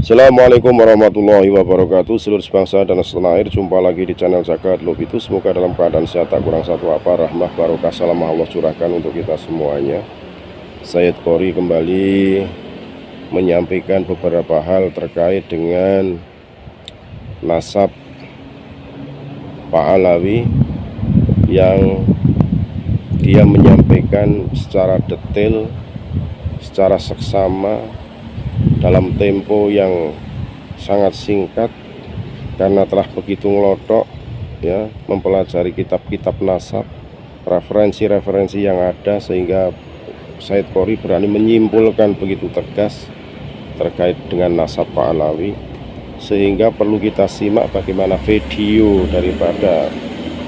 Assalamualaikum warahmatullahi wabarakatuh. Seluruh sebangsa dan setanah air, jumpa lagi di channel Jagat Lobitu. Semoga dalam keadaan sehat, tak kurang satu apa, rahmah barokah salam Allah curahkan untuk kita semuanya. Sayyid Qori kembali menyampaikan beberapa hal terkait dengan nasab Pak Alawi yang dia menyampaikan secara detail, secara seksama, dalam tempo yang sangat singkat, karena telah begitu ngelotok ya, mempelajari kitab-kitab nasab, referensi-referensi yang ada, sehingga Sayyid Qori berani menyimpulkan begitu tegas terkait dengan nasab Pak Alawi, sehingga perlu kita simak bagaimana video daripada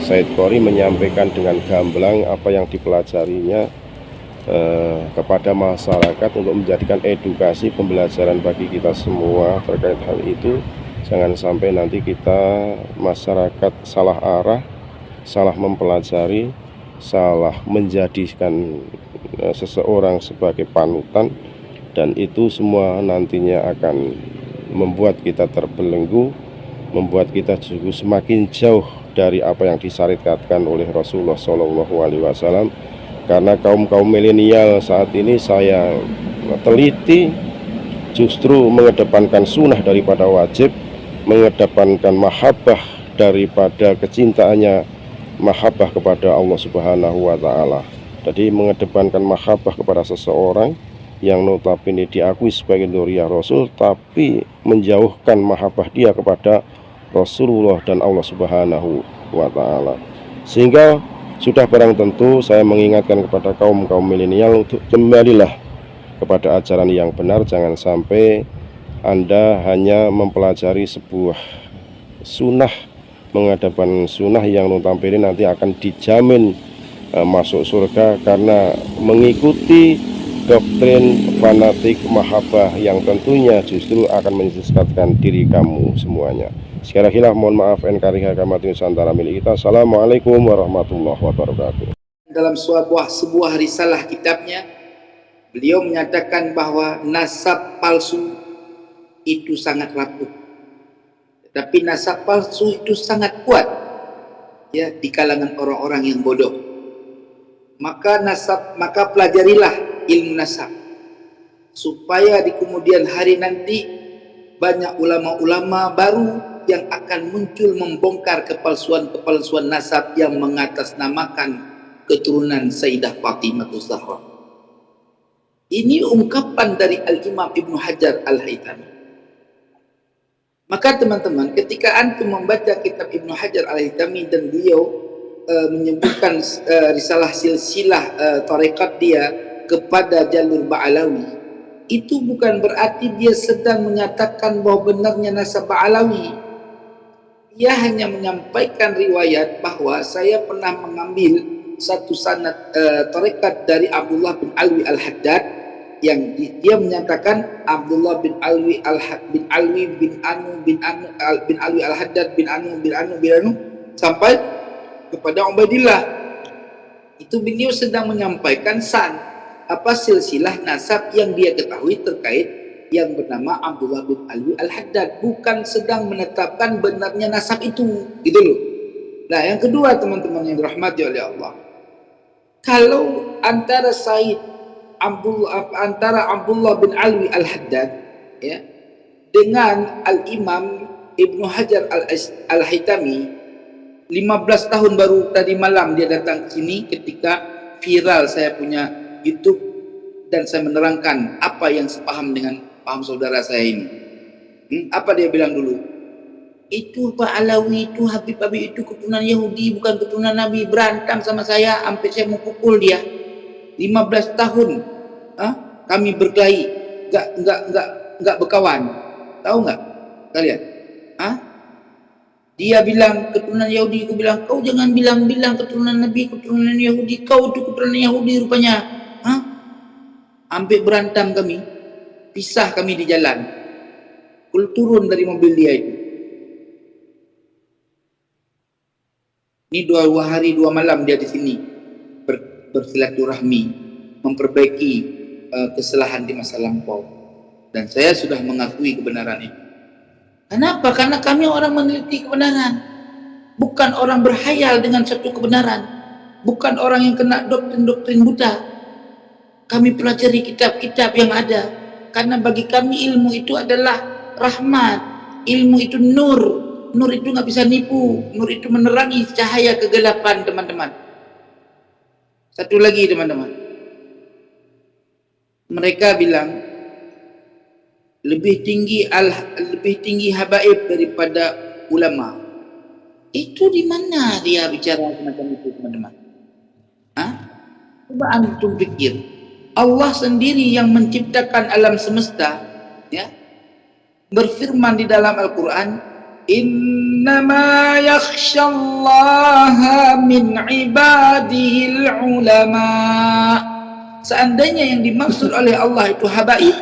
Sayyid Qori menyampaikan dengan gamblang apa yang dipelajarinya kepada masyarakat untuk menjadikan edukasi pembelajaran bagi kita semua terkait hal itu. Jangan sampai nanti kita masyarakat salah arah, salah mempelajari, salah menjadikan seseorang sebagai panutan, dan itu semua nantinya akan membuat kita terbelenggu, membuat kita juga semakin jauh dari apa yang disyariatkan oleh Rasulullah SAW. Karena kaum milenial saat ini saya teliti justru mengedepankan sunnah daripada wajib, mengedepankan mahabbah daripada kecintaannya, mahabbah kepada Allah Subhanahu wa Ta'ala. Jadi mengedepankan mahabbah kepada seseorang yang notabene diakui sebagai nuriyah Rasul, tapi menjauhkan mahabbah dia kepada Rasulullah dan Allah Subhanahu wa Ta'ala. Sehingga sudah barang tentu saya mengingatkan kepada kaum milenial untuk kembalilah kepada ajaran yang benar. Jangan sampai Anda hanya mempelajari sebuah sunnah, menghadapkan sunnah yang notabene nanti akan dijamin masuk surga karena mengikuti doktrin fanatik mahabbah yang tentunya justru akan menyesatkan diri kamu semuanya. Sekali lagi mohon maaf, NKRI Hakamatin Nusantara milik kita. Assalamualaikum warahmatullahi wabarakatuh. Dalam sebuah risalah kitabnya, beliau menyatakan bahwa nasab palsu itu sangat rapuh, tetapi nasab palsu itu sangat kuat ya di kalangan orang-orang yang bodoh. Maka pelajarilah ilmu nasab supaya di kemudian hari nanti banyak ulama-ulama baru yang akan muncul membongkar kepalsuan-kepalsuan nasab yang mengatasnamakan keturunan Sayyidah Fatimah Zahra. Ini ungkapan dari Al-Imam Ibnu Hajar Al-Haytami. Maka teman-teman, ketika antum membaca kitab Ibnu Hajar Al-Haytami dan beliau menyebutkan risalah silsilah tarekat dia kepada jalur Ba'alawi, itu bukan berarti dia sedang menyatakan bahwa benarnya nasab Ba'alawi. Dia hanya menyampaikan riwayat bahwa saya pernah mengambil satu sanad tarekat dari Abdullah bin Alwi Al-Haddad, yang dia menyatakan Abdullah bin Alwi bin Alwi Al-Haddad bin Anu sampai kepada Ubaidillah. Itu beliau sedang menyampaikan silsilah nasab yang dia ketahui terkait yang bernama Abdullah bin Alwi Al-Haddad, bukan sedang menetapkan benarnya nasab itu, gitu loh. Nah, yang kedua teman-teman yang dirahmati oleh Allah, kalau antara Abdullah bin Alwi Al-Haddad ya dengan Al-Imam Ibnu Hajar Al-Haytami, 15 tahun baru tadi malam dia datang ke sini ketika viral saya punya YouTube dan saya menerangkan apa yang sepaham dengan paham saudara saya ini. Apa dia bilang dulu? Itu Pak Alawi itu, Habib itu keturunan Yahudi, bukan keturunan Nabi. Berantem sama saya sampai saya mau pukul dia. 15 tahun kami berkelahi, enggak berkawan. Tahu enggak kalian? Dia bilang keturunan Yahudi, aku bilang kau jangan bilang keturunan Nabi, keturunan Yahudi, kau itu keturunan Yahudi rupanya. Sampai berantem kami, pisah kami di jalan. Kul turun dari mobil dia itu. Ini 2 hari 2 malam dia di sini bersilaturahmi, memperbaiki kesalahan di masa lampau. dan saya sudah mengakui kebenaran itu. Kenapa? Karena kami orang meneliti kebenaran, bukan orang berhayal dengan satu kebenaran, bukan orang yang kena doktrin-doktrin buta. Kami pelajari kitab-kitab yang ada, karena bagi kami ilmu itu adalah rahmat, ilmu itu nur. Nur itu nggak bisa nipu, nur itu menerangi cahaya kegelapan, teman-teman. Satu lagi, teman-teman, mereka bilang lebih tinggi habaib daripada ulama. Itu di mana dia bicara semacam itu, teman-teman? Hah? Coba antum pikir, Allah sendiri yang menciptakan alam semesta, ya, berfirman di dalam Al-Quran, innama yakhshallaha min ibadihil ulama. Seandainya yang dimaksud oleh Allah itu habaib,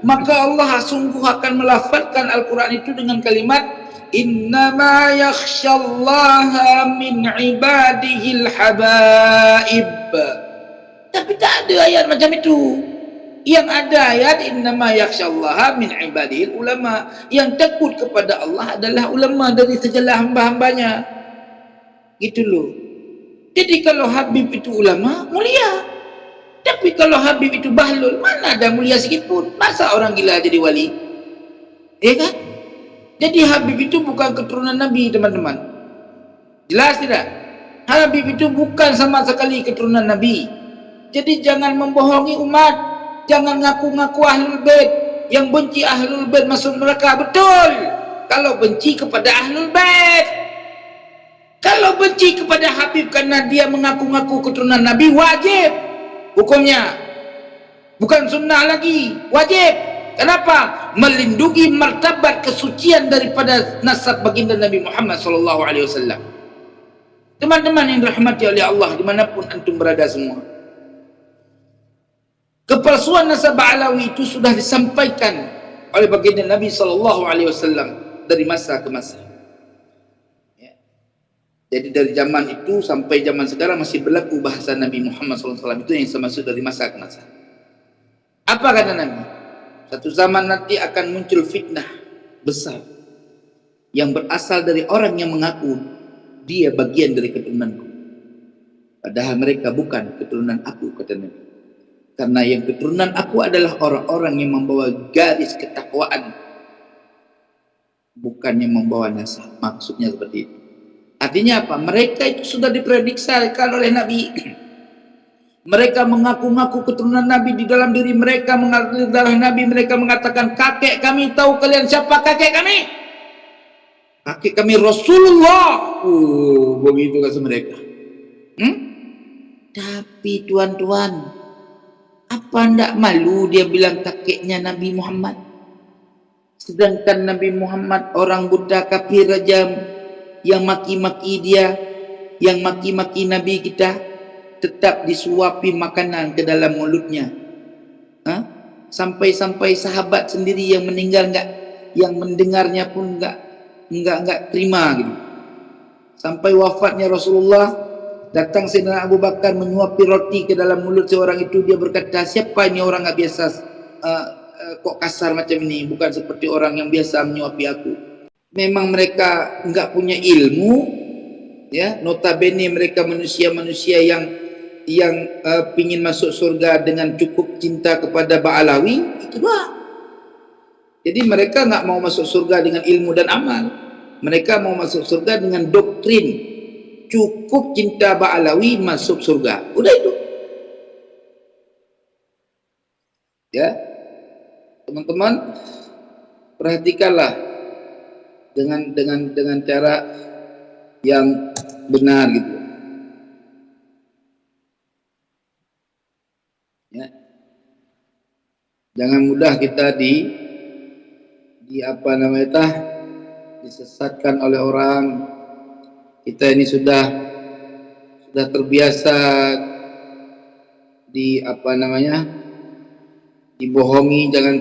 maka Allah sungguh akan melafalkan Al-Quran itu dengan kalimat innama yakhshallaha min ibadihil habaib. Tapi tak ada ayat macam itu. Yang ada ayat innama yakhshallaha min ibadihil ulama. Yang takut kepada Allah adalah ulama dari segala hamba-hambanya. Gitu loh. Jadi kalau Habib itu ulama, mulia. Tapi kalau Habib itu bahlul, mana ada mulia sikit pun. Masa orang gila jadi wali? Ya kan? Jadi Habib itu bukan keturunan Nabi, teman-teman. Jelas tidak? Habib itu bukan sama sekali keturunan Nabi. Jadi jangan membohongi umat. Jangan ngaku-ngaku ahlul bait. Yang benci ahlul bait masuk neraka. Betul. Kalau benci kepada ahlul bait. Kalau benci kepada Habib karena dia mengaku-ngaku keturunan Nabi, wajib hukumnya. Bukan sunnah lagi, wajib. Kenapa? Melindungi martabat kesucian daripada nasab baginda Nabi Muhammad SAW. Teman-teman yang dirahmati oleh Allah dimanapun antum berada semua, kepalsuan nasab Alawi itu sudah disampaikan oleh baginda Nabi SAW dari masa ke masa. Jadi dari zaman itu sampai zaman sekarang masih berlaku bahasa Nabi Muhammad SAW itu yang saya maksud dari masa ke masa. Apa kata Nabi? Satu zaman nanti akan muncul fitnah besar yang berasal dari orang yang mengaku dia bagian dari keturunanku. Padahal mereka bukan keturunan aku, kata Nabi. Karena yang keturunan aku adalah orang-orang yang membawa garis ketakwaan, bukan yang membawa nasab. Maksudnya seperti itu. Artinya apa? Mereka itu sudah diprediksikan oleh Nabi. Mereka mengaku-ngaku keturunan Nabi, di dalam diri mereka mengalir darah Nabi. Mereka mengatakan, kakek kami tahu kalian siapa kakek kami? Kakek kami Rasulullah. Begitu kata mereka. Tapi tuan-tuan, apa ndak malu dia bilang kakeknya Nabi Muhammad? Sedangkan Nabi Muhammad orang buta kafir rajam, yang maki-maki dia, yang maki-maki Nabi kita, tetap disuapi makanan ke dalam mulutnya. Sampai-sampai sahabat sendiri yang meninggal yang mendengarnya pun enggak terima gitu. Sampai wafatnya Rasulullah, datang Sayyidina Abu Bakar menyuapi roti ke dalam mulut seorang itu. Dia berkata, siapa ini orang enggak biasa kok kasar macam ini, bukan seperti orang yang biasa menyuapi aku. Memang mereka enggak punya ilmu, ya. Notabene mereka manusia-manusia yang pingin masuk surga dengan cukup cinta kepada Ba'alawi, itu doang. Jadi mereka enggak mau masuk surga dengan ilmu dan amal. Mereka mau masuk surga dengan doktrin. Cukup cinta Ba'alawi masuk surga. Udah itu. Ya. Teman-teman, perhatikanlah dengan cara yang benar gitu. Ya. Jangan mudah kita disesatkan oleh orang. Kita ini sudah terbiasa dibohongi. Jangan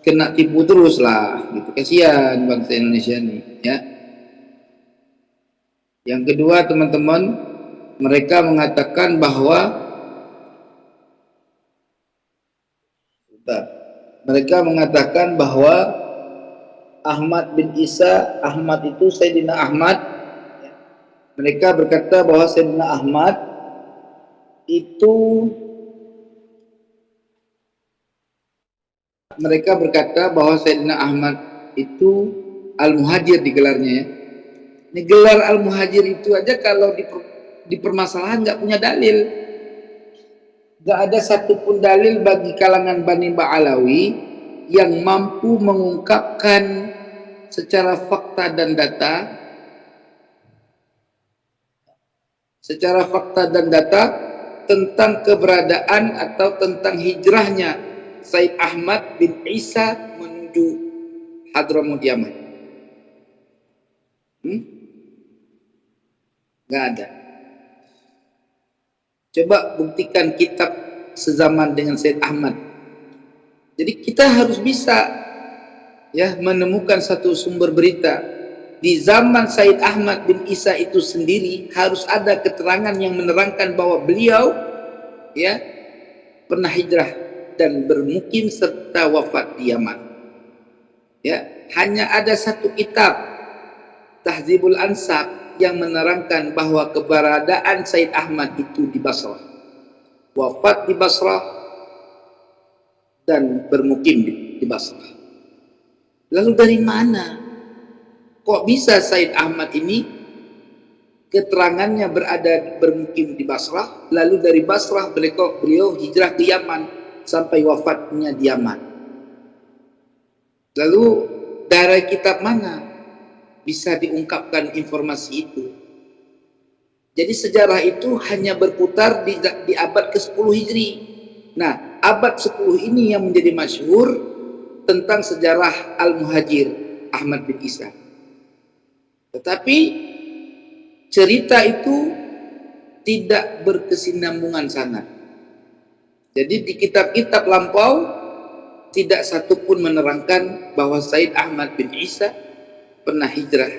kena tipu terus lah gitu. Kasihan bangsa Indonesia ini, ya. Yang kedua, teman-teman, mereka mengatakan bahwa Mereka mengatakan bahwa Ahmad bin Isa, Ahmad itu Sayyidina Ahmad. Mereka berkata bahwa Sayyidina Ahmad itu, mereka berkata bahwa Sayyidina Ahmad itu Al-Muhajir digelarnya ya. Ini gelar Al-Muhajir itu aja kalau di permasalahan nggak punya dalil. Nggak ada satupun dalil bagi kalangan Bani Ba'alawi yang mampu mengungkapkan secara fakta dan data, tentang keberadaan atau tentang hijrahnya Said Ahmad bin Isa menuju Hadramut Yaman. Nggak ada. Coba buktikan kitab sezaman dengan Said Ahmad. Jadi kita harus bisa ya menemukan satu sumber berita. Di zaman Said Ahmad bin Isa itu sendiri harus ada keterangan yang menerangkan bahwa beliau ya pernah hijrah dan bermukim serta wafat di Yaman. Ya, hanya ada satu kitab Tahzibul Ansab yang menerangkan bahwa keberadaan Said Ahmad itu di Basrah, wafat di Basrah dan bermukim di Basrah. Lalu dari mana kok bisa Said Ahmad ini keterangannya bermukim di Basrah, lalu dari Basrah beliau hijrah ke Yaman sampai wafatnya di Yaman? Lalu dari kitab mana bisa diungkapkan informasi itu? Jadi sejarah itu hanya berputar di abad ke-10 Hijri. Nah, abad 10 ini yang menjadi masyhur tentang sejarah Al-Muhajir Ahmad bin Isa. Tetapi cerita itu tidak berkesinambungan sanad. Jadi di kitab-kitab lampau tidak satupun menerangkan bahwa Said Ahmad bin Isa pernah hijrah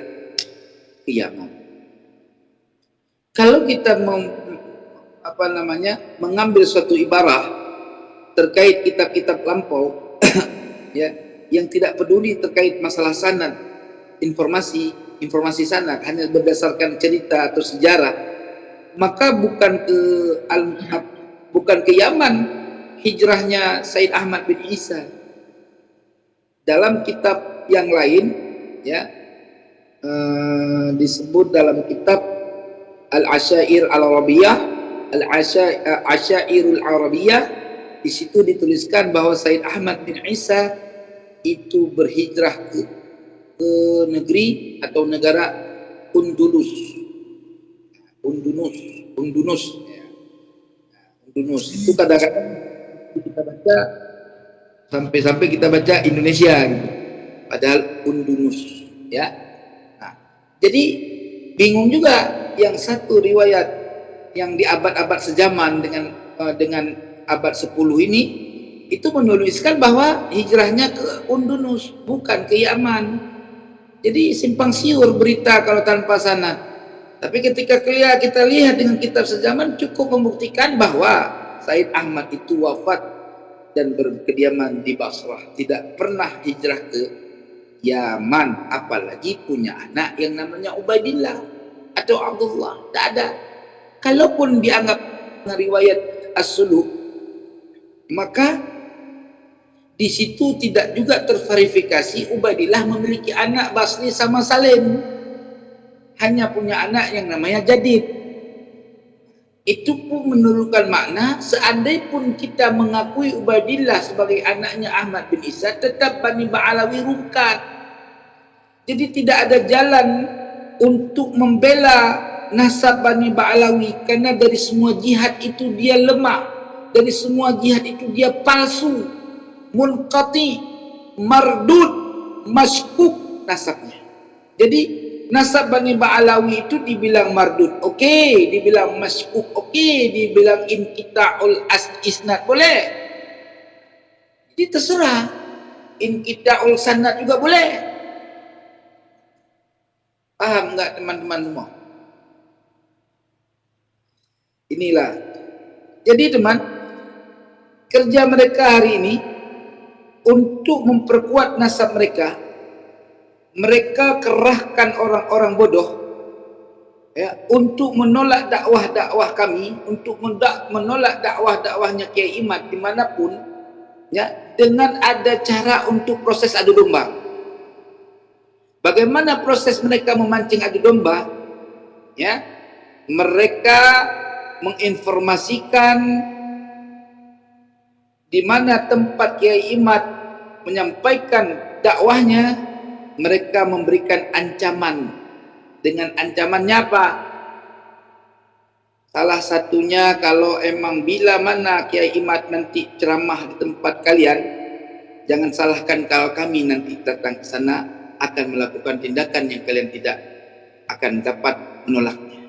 ke Yaman. Kalau kita mengambil suatu ibarah terkait kitab-kitab lampau ya, yang tidak peduli terkait masalah sanad, informasi sanad, hanya berdasarkan cerita atau sejarah, maka bukan ke Yaman hijrahnya Said Ahmad bin Isa. Dalam kitab yang lain ya disebut dalam kitab Al-Asyair Al-Arabiyah, Al-Asyairul Arabiyah, di situ dituliskan bahwa Said Ahmad bin Isa itu berhijrah ke negeri atau negara Undunus. Itu kadang-kadang kita baca sampai kita baca Indonesia gitu. Padahal Undunus ya. Nah, jadi bingung juga yang satu riwayat yang di abad-abad sejaman dengan abad 10 ini itu menuliskan bahwa hijrahnya ke Undunus, bukan ke Yaman. Jadi simpang siur berita kalau tanpa sanad. Tapi ketika kita lihat dengan kitab sejaman cukup membuktikan bahwa Said Ahmad itu wafat dan berkediaman di Basrah, tidak pernah hijrah ke Yaman, apalagi punya anak yang namanya Ubaidillah atau Abdullah. Tidak ada. Kalaupun dianggap riwayat as-suluk, maka di situ tidak juga terverifikasi Ubaidillah memiliki anak Basri sama Salim. Hanya punya anak yang namanya Jadid. Itu pun menurunkan makna seandainya pun kita mengakui Ubaidillah sebagai anaknya Ahmad bin Isa, tetap Bani Ba'alawi rungkat. Jadi tidak ada jalan untuk membela nasab Bani Ba'alawi, karena dari semua jihad itu dia lemah, dari semua jihad itu dia palsu, munqati, mardud, maskuk nasabnya. Jadi nasab Bani Ba'alawi itu dibilang mardud, oke, dibilang maskuk, oke, dibilang inqita'ul isnad boleh. Jadi terserah, inqita'ul sanad juga boleh. Paham nggak teman-teman semua? Inilah. Jadi teman, kerja mereka hari ini untuk memperkuat nasab mereka, mereka kerahkan orang-orang bodoh ya, untuk menolak dakwah-dakwah kami, untuk menolak dakwah-dakwahnya Kiai Imad dimanapun ya, dengan ada cara untuk proses adu domba. Bagaimana proses mereka memancing adu domba? Ya, mereka menginformasikan di mana tempat Kiai Imad menyampaikan dakwahnya. Mereka memberikan ancaman. Dengan ancamannya apa? Salah satunya, kalau emang bila mana Kiai Imad nanti ceramah di tempat kalian, jangan salahkan kalau kami nanti datang ke sana akan melakukan tindakan yang kalian tidak akan dapat menolaknya.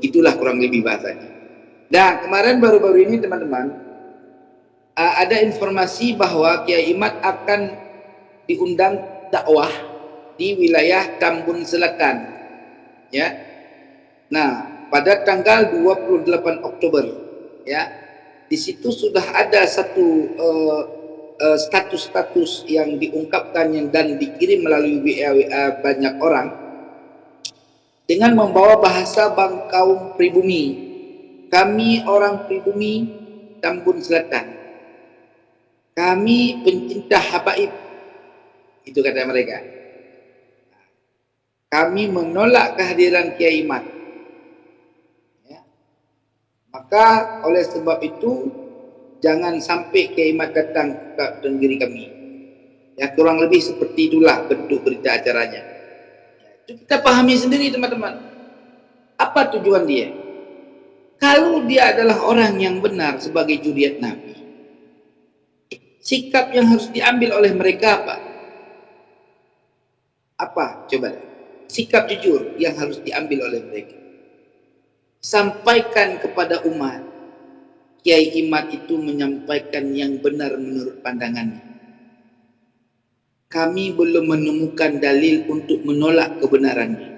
Itulah kurang lebih bahasanya. Nah, kemarin baru-baru ini teman-teman, ada informasi bahwa Kiai Imad akan diundang dakwah di wilayah Tambun Selatan. Ya. Nah, pada tanggal 28 Oktober, ya. Di situ sudah ada satu status-status yang diungkapkan dan dikirim melalui WA banyak orang dengan membawa bahasa kaum pribumi. Kami orang pribumi Tambun Selatan. Kami pencinta habaib. Itu kata mereka. Kami menolak kehadiran Kiai Imad. Ya. Maka oleh sebab itu, jangan sampai Kiai Imad datang ke negeri kami. Ya, kurang lebih seperti itulah bentuk berita acaranya. Ya, itu kita pahami sendiri teman-teman. Apa tujuan dia? Kalau dia adalah orang yang benar sebagai juriat Nabi, sikap yang harus diambil oleh mereka apa? Apa? Coba. Sikap jujur yang harus diambil oleh mereka. Sampaikan kepada umat, Kiai Imad itu menyampaikan yang benar menurut pandangannya. Kami belum menemukan dalil untuk menolak kebenarannya.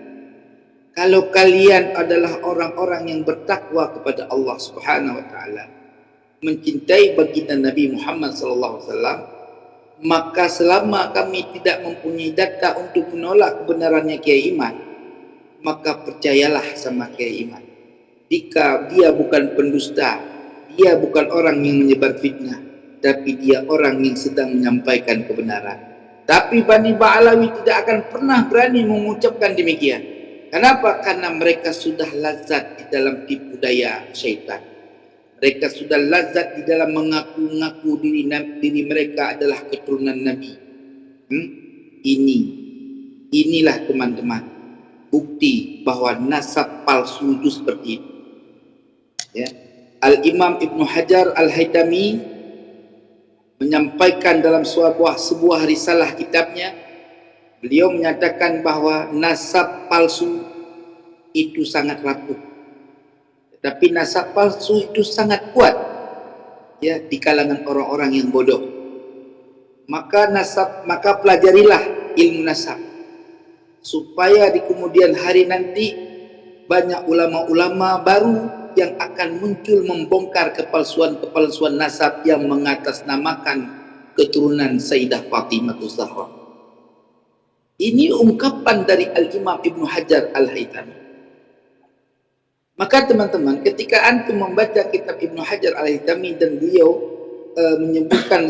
Kalau kalian adalah orang-orang yang bertakwa kepada Allah Subhanahu wa taala, mencintai baginda Nabi Muhammad sallallahu alaihi wasallam, maka selama kami tidak mempunyai data untuk menolak kebenarannya Kiai Imad, maka percayalah sama Kiai Imad. Jika dia bukan pendusta, dia bukan orang yang menyebar fitnah, tapi dia orang yang sedang menyampaikan kebenaran. Tapi Bani Ba'alawi tidak akan pernah berani mengucapkan demikian. Kenapa? Karena mereka sudah lazat di dalam tipu daya syaitan. Mereka sudah lazat di dalam mengaku-ngaku diri mereka adalah keturunan Nabi. Inilah teman-teman, bukti bahwa nasab palsu itu seperti itu. Ya. Al-Imam Ibnu Hajar Al-Haytami menyampaikan dalam sebuah risalah kitabnya, beliau menyatakan bahwa nasab palsu itu sangat rapuh. Tapi nasab palsu itu sangat kuat ya di kalangan orang-orang yang bodoh. Maka pelajarilah ilmu nasab supaya di kemudian hari nanti banyak ulama-ulama baru yang akan muncul membongkar kepalsuan-kepalsuan nasab yang mengatasnamakan keturunan Sayyidah Fatimah Zahra. Ini ungkapan dari Al-Imam Ibnu Hajar Al-Haytami. Maka teman-teman, ketika antum membaca kitab Ibnu Hajar Al-Haytami dan beliau menyebutkan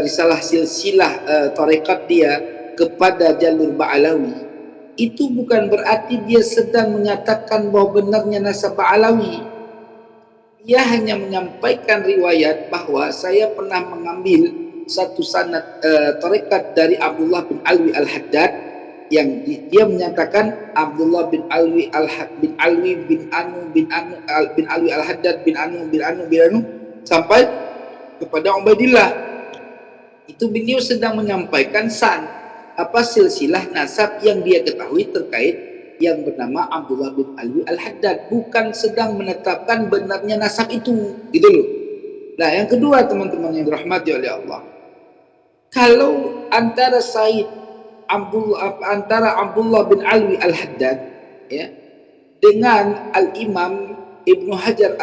risalah silsilah tarekat dia kepada jalur Ba'alawi, itu bukan berarti dia sedang menyatakan bahwa benarnya nasab Ba'alawi. Dia hanya menyampaikan riwayat bahwa saya pernah mengambil satu sanad tarekat dari Abdullah bin Alwi Al-Haddad, yang dia menyatakan Abdullah bin Alwi bin Alwi Al-Haddad bin Anu sampai kepada Ubaidillah. Itu beliau sedang menyampaikan silsilah nasab yang dia ketahui terkait yang bernama Abdullah bin Alwi Al-Haddad, bukan sedang menetapkan benarnya nasab itu, gitu loh. Nah, yang kedua teman-teman yang dirahmati oleh Allah, kalau antara Abdullah bin Alwi Al-Haddad ya dengan Al-Imam Ibnu Hajar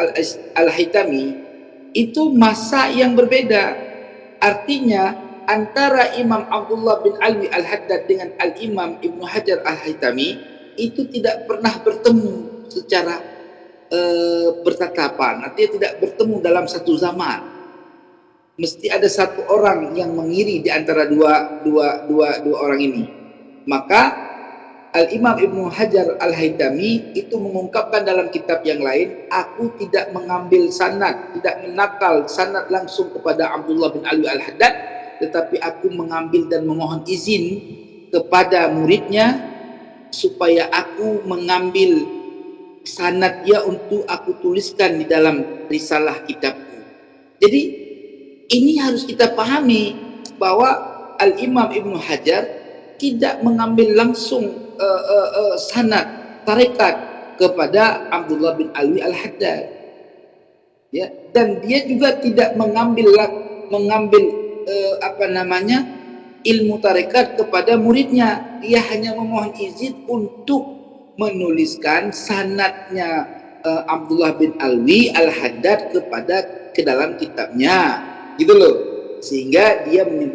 Al-Haytami itu masa yang berbeda. Artinya antara Imam Abdullah bin Alwi Al-Haddad dengan Al-Imam Ibnu Hajar Al-Haytami itu tidak pernah bertemu secara bertatapan, artinya tidak bertemu dalam satu zaman. Mesti ada satu orang yang mengiri di antara dua orang ini. Maka Al-Imam Ibnu Hajar Al-Haytami itu mengungkapkan dalam kitab yang lain, aku tidak mengambil sanad, tidak menakal sanad langsung kepada Abdullah bin Alwi Al-Haddad, tetapi aku mengambil dan memohon izin kepada muridnya supaya aku mengambil sanad dia untuk aku tuliskan di dalam risalah kitabku. Jadi ini harus kita pahami bahwa Al-Imam Ibnu Hajar tidak mengambil langsung sanad tarekat kepada Abdullah bin Alwi Al-Haddad, ya, dan dia juga tidak mengambil ilmu tarekat kepada muridnya. Dia hanya memohon izin untuk menuliskan sanadnya Abdullah bin Alwi Al-Haddad ke dalam kitabnya, gitu loh, sehingga dia menyebut